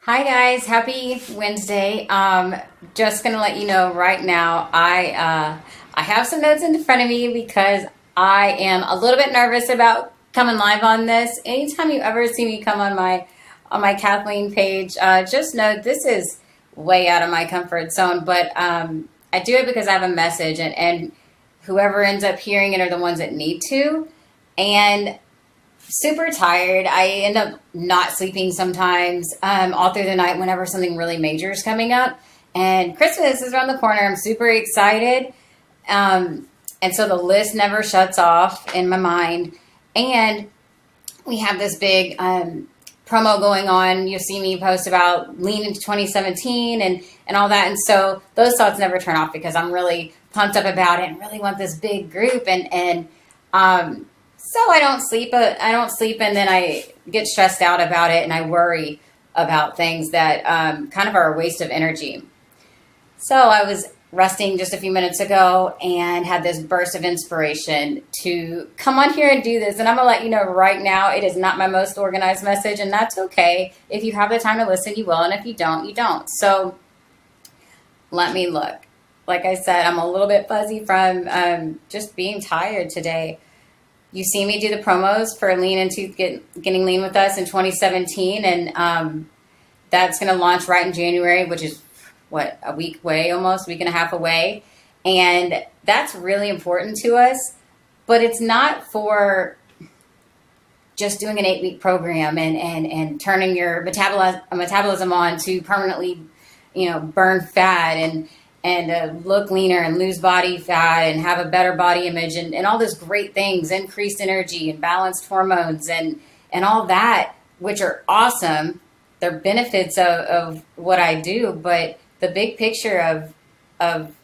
Hi guys, happy Wednesday. Just gonna let you know right now, I have some notes in front of me because I am a little bit nervous about coming live on this. Anytime you ever see me come on my Kathleen page, just know this is way out of my comfort zone. But I do it because I have a message, and whoever ends up hearing it are the ones that need to. And super tired. I end up not sleeping sometimes all through the night whenever something really major is coming up. And Christmas is around the corner. I'm super excited. And so the list never shuts off in my mind. And we have this big promo going on. You'll see me post about Lean into 2017 and all that. And so those thoughts never turn off because I'm really pumped up about it and really want this big group. So I don't sleep. And then I get stressed out about it, and I worry about things that kind of are a waste of energy. So I was resting just a few minutes ago and had this burst of inspiration to come on here and do this. And I'm gonna let you know right now, it is not my most organized message, and that's okay. If you have the time to listen, you will, and if you don't, you don't. So let me look. Like I said, I'm a little bit fuzzy from just being tired today. You see me do the promos for Lean into Getting Lean with Us in 2017, and that's going to launch right in January, which is, a week away almost, week and a half away. And that's really important to us, but it's not for just doing an 8-week program and turning your metabolism on to permanently, burn fat and look leaner and lose body fat and have a better body image and all those great things, increased energy and balanced hormones and all that, which are awesome. They're benefits of what I do, but the big picture of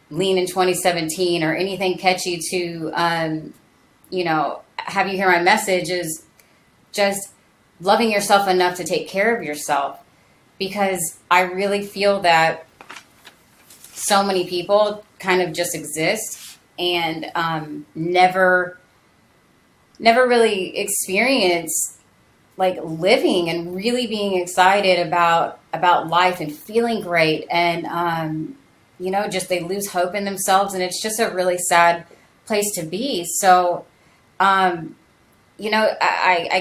Lean in 2017 or anything catchy to, have you hear my message is just loving yourself enough to take care of yourself, because I really feel that so many people kind of just exist and never really experience like living and really being excited about life and feeling great. And, just they lose hope in themselves, and it's just a really sad place to be. So, I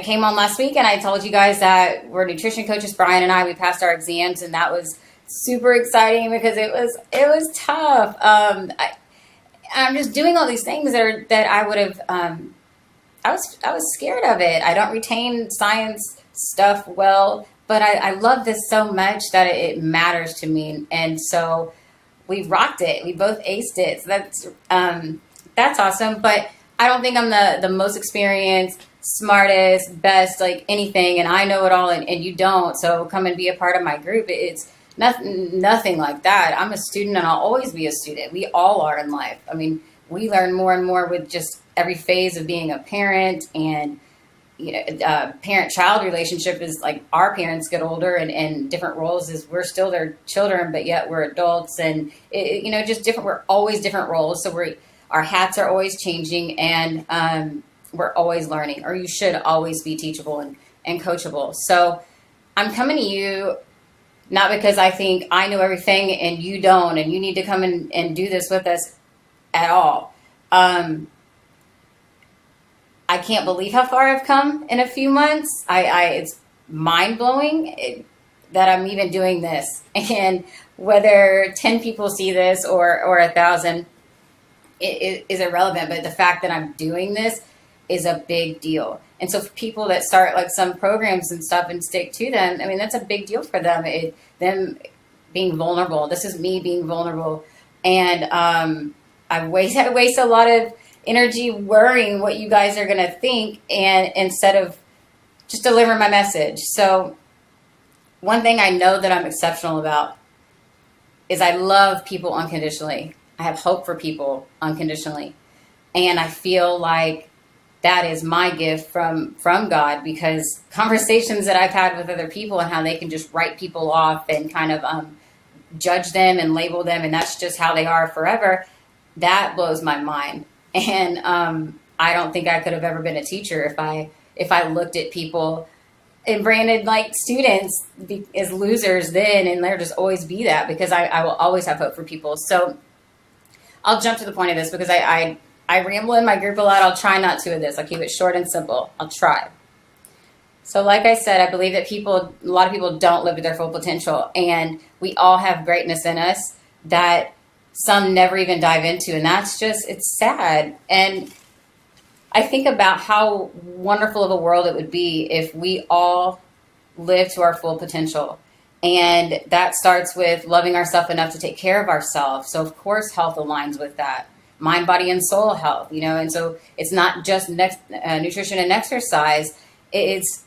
came on last week and I told you guys that we're nutrition coaches, Brian and I, we passed our exams, and that was super exciting because it was tough. I'm just doing all these things that I would have. I was scared of it. I don't retain science stuff well, but I love this so much that it matters to me, and so we rocked it. We both aced it. So that's awesome. But I don't think I'm the most experienced, smartest, best, like anything, and I know it all, and you don't. So come and be a part of my group. It's nothing like that. I'm a student, and I'll always be a student. We all are in life. I mean, we learn more and more with just every phase of being a parent, and parent-child relationship is like our parents get older and different roles is we're still their children, but yet we're adults, and just different. We're always different roles. So our hats are always changing, and we're always learning, or you should always be teachable and coachable. So I'm coming to you not because I think I know everything and you don't, and you need to come and do this with us at all. I can't believe how far I've come in a few months. It's mind blowing that I'm even doing this. And whether 10 people see this or 1,000 is irrelevant. But the fact that I'm doing this is a big deal. And so for people that start like some programs and stuff and stick to them, I mean, that's a big deal for them. Them being vulnerable. This is me being vulnerable. And I waste a lot of energy worrying what you guys are going to think, and instead of just delivering my message. So one thing I know that I'm exceptional about is I love people unconditionally. I have hope for people unconditionally. And I feel like that is my gift from God, because conversations that I've had with other people and how they can just write people off and kind of judge them and label them, and that's just how they are forever, that blows my mind. And I don't think I could have ever been a teacher if I looked at people and branded like students as losers then, and they'll just always be that, because I will always have hope for people. So I'll jump to the point of this, because I ramble in my group a lot. I'll try not to with this. I'll keep it short and simple. I'll try. So like I said, I believe that a lot of people don't live to their full potential, and we all have greatness in us that some never even dive into, and it's sad. And I think about how wonderful of a world it would be if we all lived to our full potential. And that starts with loving ourselves enough to take care of ourselves. So of course, health aligns with that. Mind, body, and soul health, and so it's not just nutrition and exercise. It's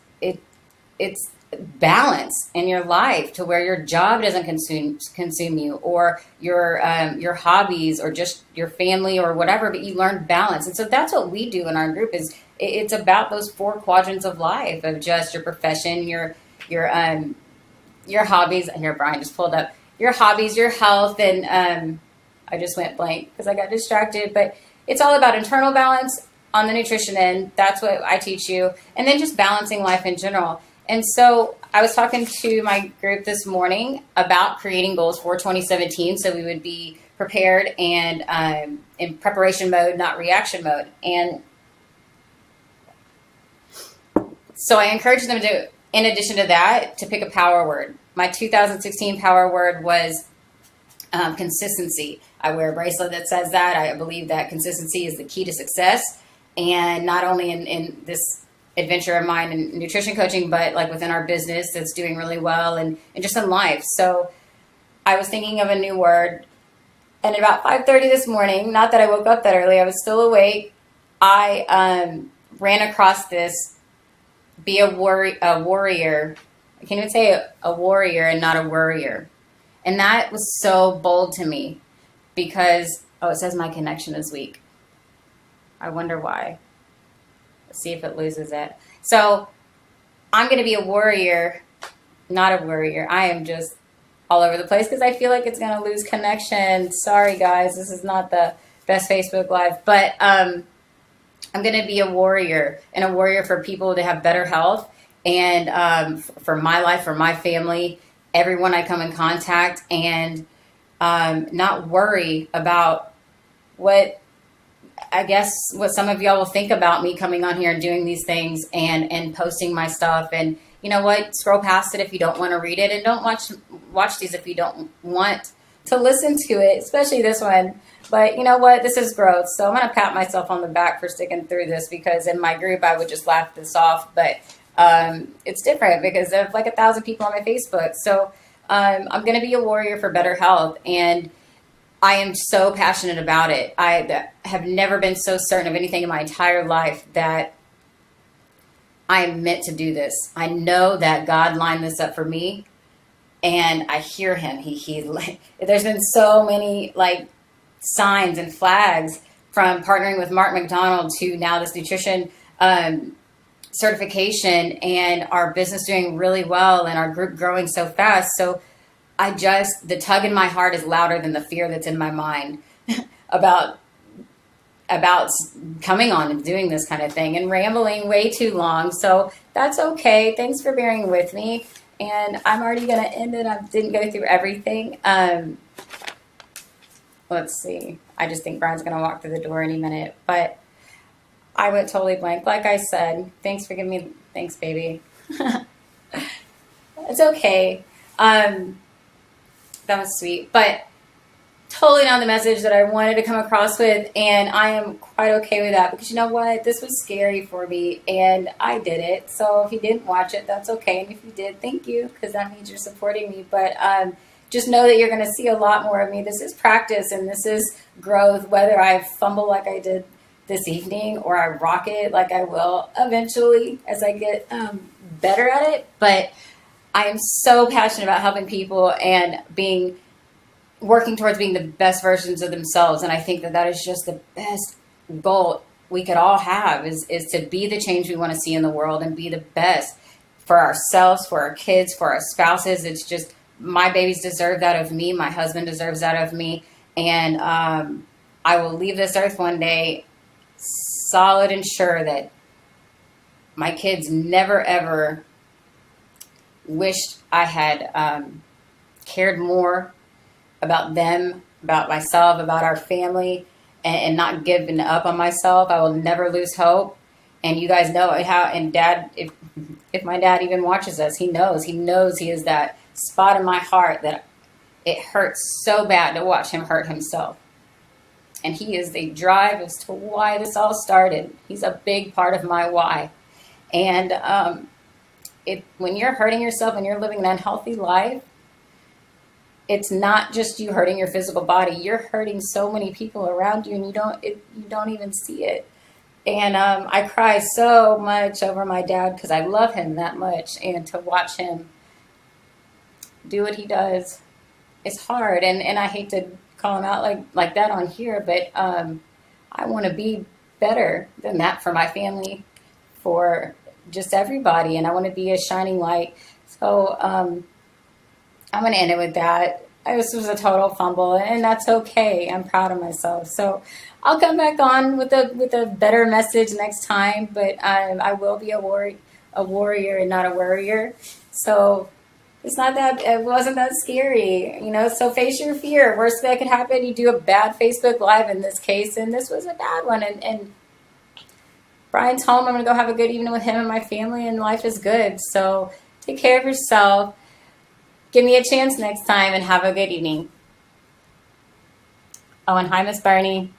balance in your life, to where your job doesn't consume you, or your hobbies, or just your family, or whatever, but you learn balance. And so that's what we do in our group. It's about those 4 quadrants of life, of just your profession, your hobbies. Here, Brian just pulled up your hobbies, your health, and I just went blank because I got distracted. But it's all about internal balance on the nutrition end. That's what I teach you. And then just balancing life in general. And so I was talking to my group this morning about creating goals for 2017, so we would be prepared and in preparation mode, not reaction mode. And so I encouraged them to, in addition to that, to pick a power word. My 2016 power word was consistency. I wear a bracelet that says that. I believe that consistency is the key to success, and not only in this adventure of mine in nutrition coaching, but like within our business that's doing really well, and just in life. So I was thinking of a new word, and at about 5:30 this morning, not that I woke up that early, I was still awake, I ran across this, be a warrior. I can't even say a warrior and not a worrier. And that was so bold to me, because, it says my connection is weak. I wonder why. Let's see if it loses it. So I'm going to be a warrior, not a worrier. I am just all over the place because I feel like it's going to lose connection. Sorry, guys. This is not the best Facebook Live. But I'm going to be a warrior, and a warrior for people to have better health, and for my life, for my family, everyone I come in contact, and not worry about what some of y'all will think about me coming on here and doing these things and posting my stuff. And you know what? Scroll past it if you don't want to read it, and don't watch these if you don't want to listen to it, especially this one. But you know what? This is growth. So I'm going to pat myself on the back for sticking through this, because in my group, I would just laugh this off. But it's different because there's like 1,000 people on my Facebook. So I'm going to be a warrior for better health. And I am so passionate about it. I have never been so certain of anything in my entire life that I am meant to do this. I know that God lined this up for me, and I hear him. There's been so many like signs and flags, from partnering with Mark McDonald to now this nutrition certification, and our business doing really well, and our group growing so fast. So the tug in my heart is louder than the fear that's in my mind about coming on and doing this kind of thing, and rambling way too long. So that's okay. Thanks for bearing with me. And I'm already going to end it. I didn't go through everything. Let's see. I just think Brian's going to walk through the door any minute, but I went totally blank. Like I said, thanks, baby. It's okay. That was sweet, but totally not the message that I wanted to come across with. And I am quite okay with that, because you know what? This was scary for me, and I did it. So if you didn't watch it, that's okay. And if you did, thank you, because that means you're supporting me. But just know that you're going to see a lot more of me. This is practice, and this is growth, whether I fumble like I did this evening, or I rock it like I will eventually as I get better at it. But I am so passionate about helping people and working towards being the best versions of themselves. And I think that is just the best goal we could all have, is to be the change we want to see in the world, and be the best for ourselves, for our kids, for our spouses. It's just, my babies deserve that of me. My husband deserves that of me. And I will leave this earth one day solid and sure that my kids never, ever wished I had cared more about them, about myself, about our family, and not given up on myself. I will never lose hope. And you guys know how, and Dad, if my dad even watches us, he knows he is that spot in my heart that it hurts so bad to watch him hurt himself. And he is the drive as to why this all started. He's a big part of my why. And when you're hurting yourself and you're living an unhealthy life, it's not just you hurting your physical body. You're hurting so many people around you, and you don't even see it. And I cry so much over my dad because I love him that much, and to watch him do what he does, it's hard. And I hate to call him out like that on here, but I want to be better than that for my family, for just everybody, and I want to be a shining light. So I'm going to end it with that. This was a total fumble, and that's okay. I'm proud of myself. So I'll come back on with a better message next time, but I will be a warrior and not a worrier. So it wasn't that scary, so face your fear. Worst that could happen, you do a bad Facebook Live in this case, and this was a bad one, and Brian's home. I'm going to go have a good evening with him and my family, and life is good. So take care of yourself. Give me a chance next time, and have a good evening. Oh, and hi, Miss Barney.